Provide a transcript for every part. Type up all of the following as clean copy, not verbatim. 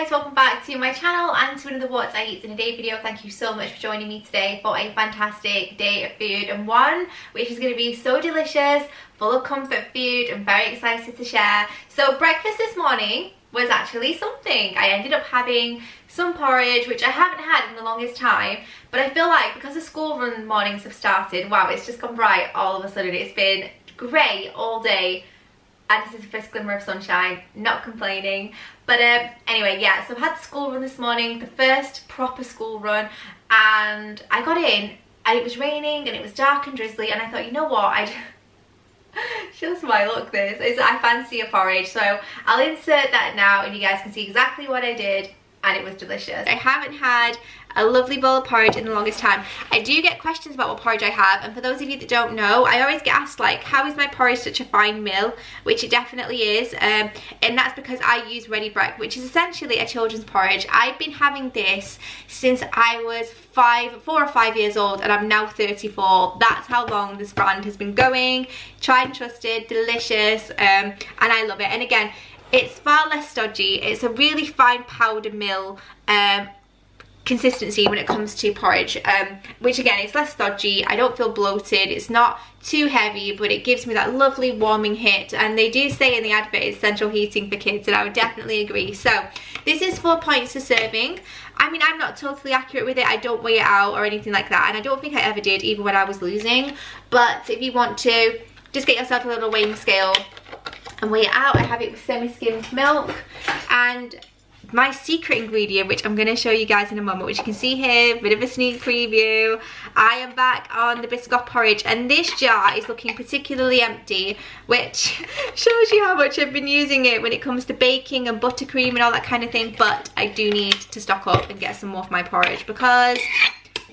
guys, welcome back to my channel and to another What I Eat in a Day video. Thank you so much for joining me today for a fantastic day of food, and one which is going to be so delicious, full of comfort food. I'm very excited to share. So breakfast this morning was actually something. I ended up having some porridge, which I haven't had in the longest time, but I feel like because the school run mornings have started, wow, it's just gone bright all of a sudden. It's been great all day. And this is the first glimmer of sunshine, not complaining. But anyway, yeah, so I've had the school run this morning, the first proper school run, and I got in and it was raining and it was dark and drizzly, and I thought, you know what, just my look this, I fancy a porridge, so I'll insert that now and you guys can see exactly what I did, and it was delicious. I haven't had a lovely bowl of porridge in the longest time. I do get questions about what porridge I have, and for those of you that don't know, I always get asked like, how is my porridge such a fine meal? Which it definitely is, and that's because I use Ready Break, which is essentially a children's porridge. I've been having this since I was 4 or 5 years old, and I'm now 34. That's how long this brand has been going. Tried and trusted, delicious, and I love it. And again, it's far less stodgy. It's a really fine powder mill consistency when it comes to porridge, which again, it's less stodgy. I don't feel bloated. It's not too heavy, but it gives me that lovely warming hit, and they do say in the advert it's central heating for kids, and I would definitely agree. So this is 4 pints a serving. I mean, I'm not totally accurate with it. I don't weigh it out or anything like that, and I don't think I ever did, even when I was losing. But if you want to, just get yourself a little weighing scale and weigh it out. I have it with semi-skimmed milk, and my secret ingredient, which I'm going to show you guys in a moment, which you can see here, bit of a sneak preview. I am back on the Biscoff porridge, and this jar is looking particularly empty, which shows you how much I've been using it when it comes to baking and buttercream and all that kind of thing. But I do need to stock up and get some more for my porridge, because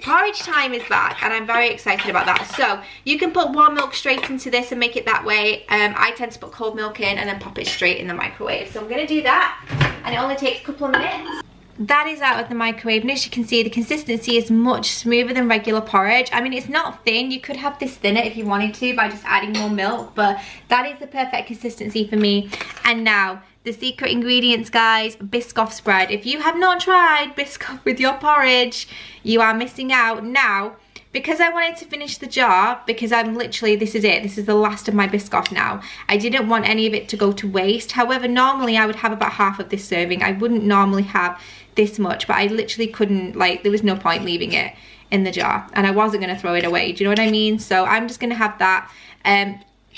porridge time is back and I'm very excited about that. So you can put warm milk straight into this and make it that way. I tend to put cold milk in and then pop it straight in the microwave. So I'm going to do that, and it only takes a couple of minutes. That is out of the microwave, and as you can see, the consistency is much smoother than regular porridge. I mean, it's not thin. You could have this thinner if you wanted to by just adding more milk, but that is the perfect consistency for me. And now the secret ingredients, guys, Biscoff spread. If you have not tried Biscoff with your porridge, you are missing out. Now, because I wanted to finish the jar, because I'm literally, this is it, this is the last of my Biscoff now. I didn't want any of it to go to waste. However, normally I would have about half of this serving. I wouldn't normally have this much, but I literally couldn't, like, there was no point leaving it in the jar, and I wasn't going to throw it away. Do you know what I mean? So I'm just going to have that.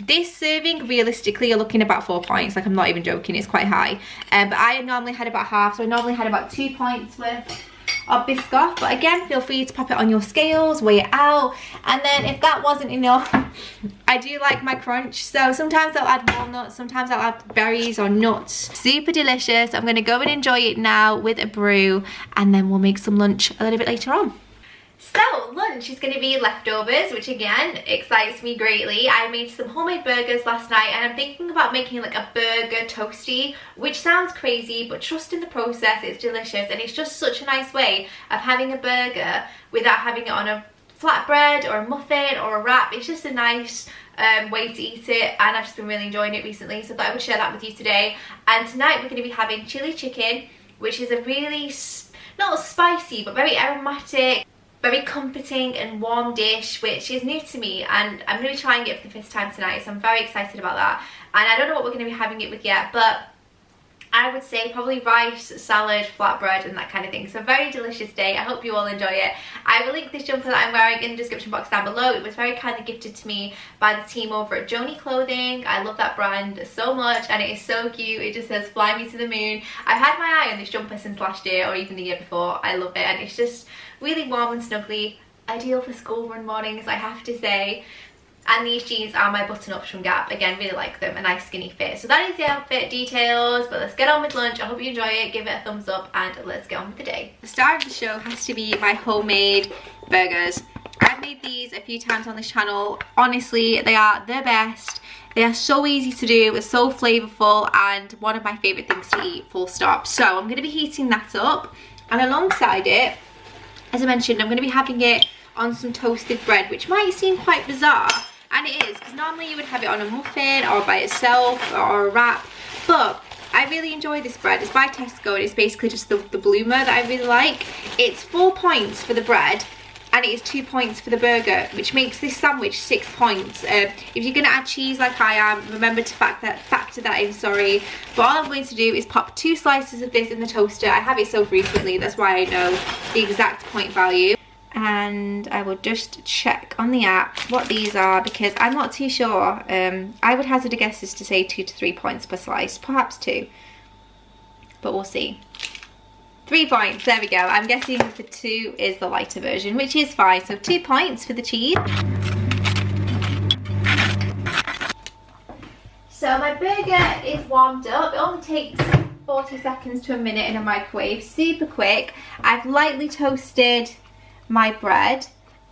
This serving, realistically, you're looking about 4 pints. Like, I'm not even joking, it's quite high. But I normally had about half, so I normally had about 2 pints worth of Biscoff. But again, feel free to pop it on your scales, weigh it out, and then if that wasn't enough, I do like my crunch, so sometimes I'll add walnuts, sometimes I'll add berries or nuts. Super delicious. I'm going to go and enjoy it now with a brew, and then we'll make some lunch a little bit later on. So lunch is going to be leftovers, which again excites me greatly. I made some homemade burgers last night, and I'm thinking about making like a burger toasty, which sounds crazy, but trust in the process, it's delicious, and it's just such a nice way of having a burger without having it on a flatbread or a muffin or a wrap. It's just a nice way to eat it, and I've just been really enjoying it recently, so I thought I would share that with you today. And tonight we're going to be having chili chicken, which is a really, not spicy, but very aromatic, very comforting and warm dish, which is new to me, and I'm going to be trying it for the first time tonight, so I'm very excited about that. And I don't know what we're going to be having it with yet, but I would say probably rice, salad, flatbread, and that kind of thing. So a very delicious day. I hope you all enjoy it. I will link this jumper that I'm wearing in the description box down below. It was very kindly gifted to me by the team over at Joni Clothing. I love that brand so much, and it is so cute. It just says fly me to the moon. I've had my eye on this jumper since last year, or even the year before. I love it, and it's just really warm and snuggly. Ideal for school run mornings, I have to say. And these jeans are my button-ups from Gap. Again, really like them, a nice skinny fit. So that is the outfit details, but let's get on with lunch. I hope you enjoy it, give it a thumbs up, and let's get on with the day. The star of the show has to be my homemade burgers. I've made these a few times on this channel. Honestly, they are the best. They are so easy to do, it's so flavourful, and one of my favourite things to eat, full stop. So I'm going to be heating that up, and alongside it, as I mentioned, I'm going to be having it on some toasted bread, which might seem quite bizarre, and it is, because normally you would have it on a muffin or by itself or a wrap, but I really enjoy this bread. It's by Tesco and it's basically just the bloomer that I really like. It's 4 points for the bread and it is 2 points for the burger, which makes this sandwich 6 points. If you're going to add cheese like I am, remember to factor that in, sorry. But all I'm going to do is pop 2 slices of this in the toaster. I have it so frequently, that's why I know the exact point value. And I will just check on the app what these are because I'm not too sure. I would hazard a guess as to say 2 to 3 points per slice, perhaps 2, but we'll see. 3 points, there we go. I'm guessing the 2 is the lighter version, which is fine. So 2 points for the cheese. So my burger is warmed up. It only takes 40 seconds to a minute in a microwave, super quick. I've lightly toasted my bread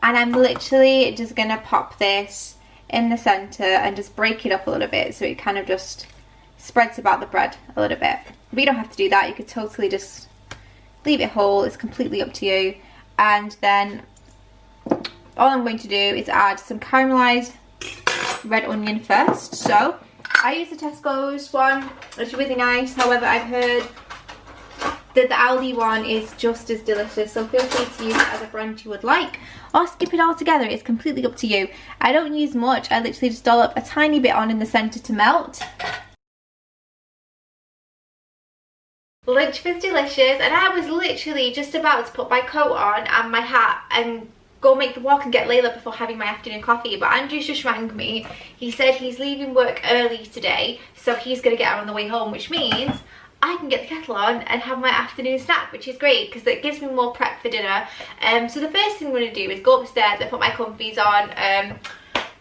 and I'm literally just gonna pop this in the center and just break it up a little bit so it kind of just spreads about the bread a little bit. But you don't have to do that, you could totally just leave it whole, it's completely up to you. And then all I'm going to do is add some caramelized red onion first. So I use the Tesco's one, it's really nice. However, I've heard that the Aldi one is just as delicious, so feel free to use it as a brand you would like, or skip it all together, it's completely up to you. I don't use much, I literally just dollop a tiny bit on in the centre to melt. Lunch was delicious and I was literally just about to put my coat on and my hat and go make the walk and get Layla before having my afternoon coffee, but Andrew's just rang me. He said he's leaving work early today, so he's going to get her on the way home, which means I can get the kettle on and have my afternoon snack, which is great because it gives me more prep for dinner. So the first thing I'm going to do is go upstairs and put my comfies on.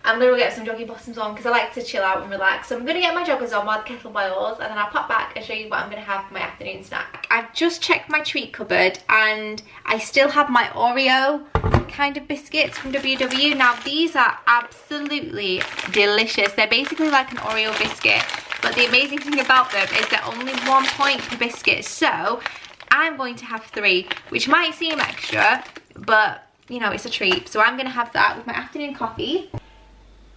I'm going to get some joggy bottoms on because I like to chill out and relax. So I'm going to get my joggers on while the kettle boils and then I'll pop back and show you what I'm going to have for my afternoon snack. I've just checked my treat cupboard and I still have my Oreo kind of biscuits from WW. Now these are absolutely delicious. They're basically like an Oreo biscuit, but the amazing thing about them is they're only 1 point per biscuit. So I'm going to have 3, which might seem extra, but you know, it's a treat. So I'm going to have that with my afternoon coffee.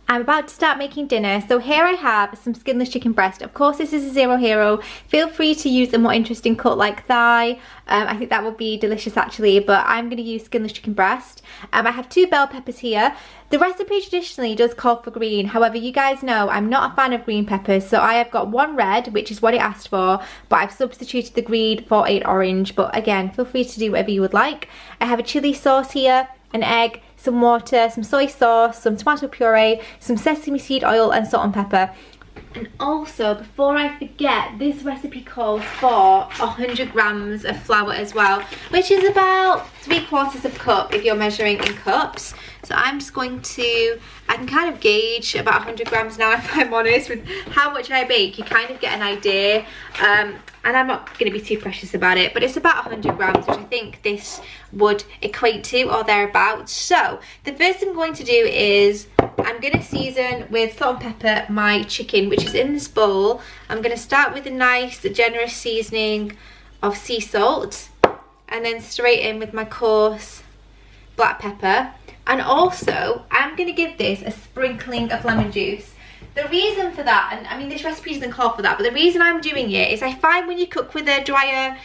I'm about to start making dinner, so here I have some skinless chicken breast. Of course this is a zero hero, feel free to use a more interesting cut like thigh. I think that would be delicious actually, but I'm going to use skinless chicken breast. I have 2 bell peppers here. The recipe traditionally does call for green, however you guys know I'm not a fan of green peppers, so I have got 1 red, which is what it asked for, but I've substituted the green for 8 orange, but again feel free to do whatever you would like. I have a chili sauce here, an egg, some water, some soy sauce, some tomato puree, some sesame seed oil and salt and pepper. And also, before I forget, this recipe calls for 100 grams of flour as well, which is about 3/4 cup if you're measuring in cups. So I'm just going to, I can kind of gauge about 100 grams now if I'm honest with how much I bake. You kind of get an idea, and I'm not going to be too precious about it, but it's about 100 grams, which I think this would equate to or thereabouts. So the first thing I'm going to do is I'm going to season with salt and pepper my chicken, which is in this bowl. I'm going to start with a nice generous seasoning of sea salt and then straight in with my coarse black pepper. And also I'm going to give this a sprinkling of lemon juice. The reason for that, and I mean this recipe doesn't call for that, but the reason I'm doing it is I find when you cook with a drier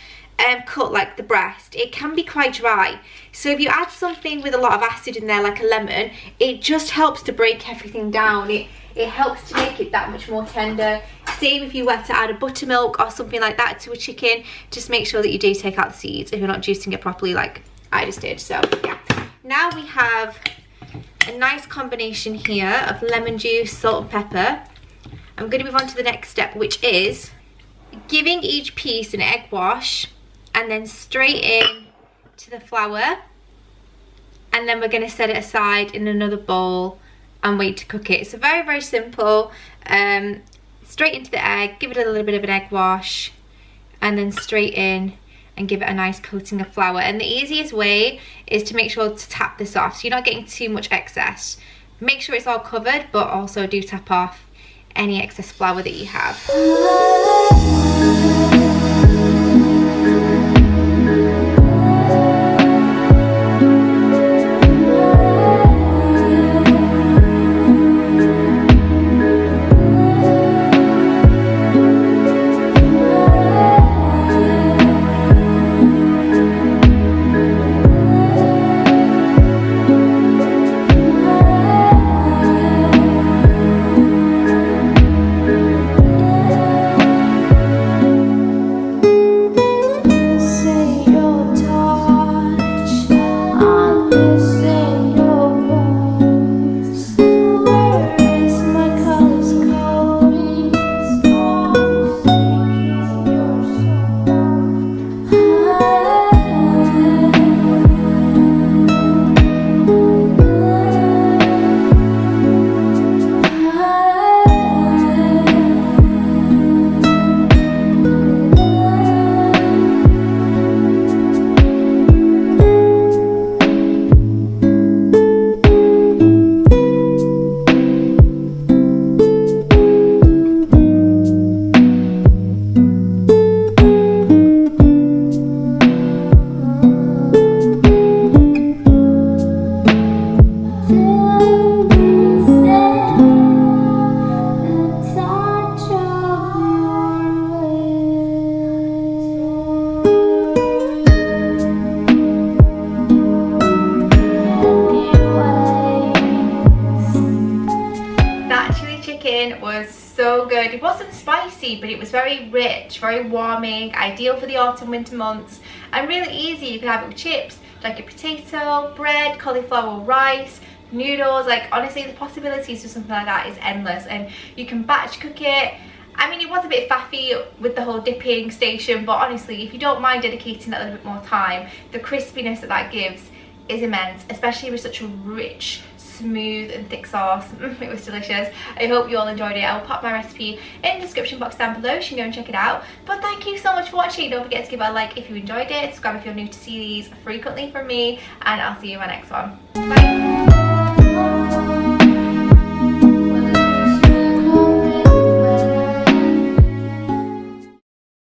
cut like the breast, it can be quite dry. So if you add something with a lot of acid in there like a lemon, it just helps to break everything down. It helps to make it that much more tender. Same if you were to add a buttermilk or something like that to a chicken, just make sure that you do take out the seeds if you're not juicing it properly like I just did. So yeah, now we have a nice combination here of lemon juice, salt and pepper. I'm going to move on to the next step, which is giving each piece an egg wash and then straight in to the flour, and then we're going to set it aside in another bowl and wait to cook it. So very, very simple. Straight into the egg, give it a little bit of an egg wash, and then straight in and give it a nice coating of flour. And the easiest way is to make sure to tap this off so you're not getting too much excess. Make sure it's all covered, but also do tap off any excess flour that you have. wasn't spicy, but it was very rich, very warming, ideal for the autumn winter months, and really easy. You can have it with chips, like a potato, bread, cauliflower rice, noodles. Like honestly, the possibilities for something like that is endless, and you can batch cook it. I mean, it was a bit faffy with the whole dipping station, but honestly, if you don't mind dedicating a little bit more time, the crispiness that that gives is immense, especially with such a rich, smooth and thick sauce. It was delicious. I hope you all enjoyed it. I will pop my recipe in the description box down below so you can go and check it out. But thank you so much for watching. Don't forget to give it a like if you enjoyed it, subscribe if you're new to see these frequently from me, and I'll see you in my next one.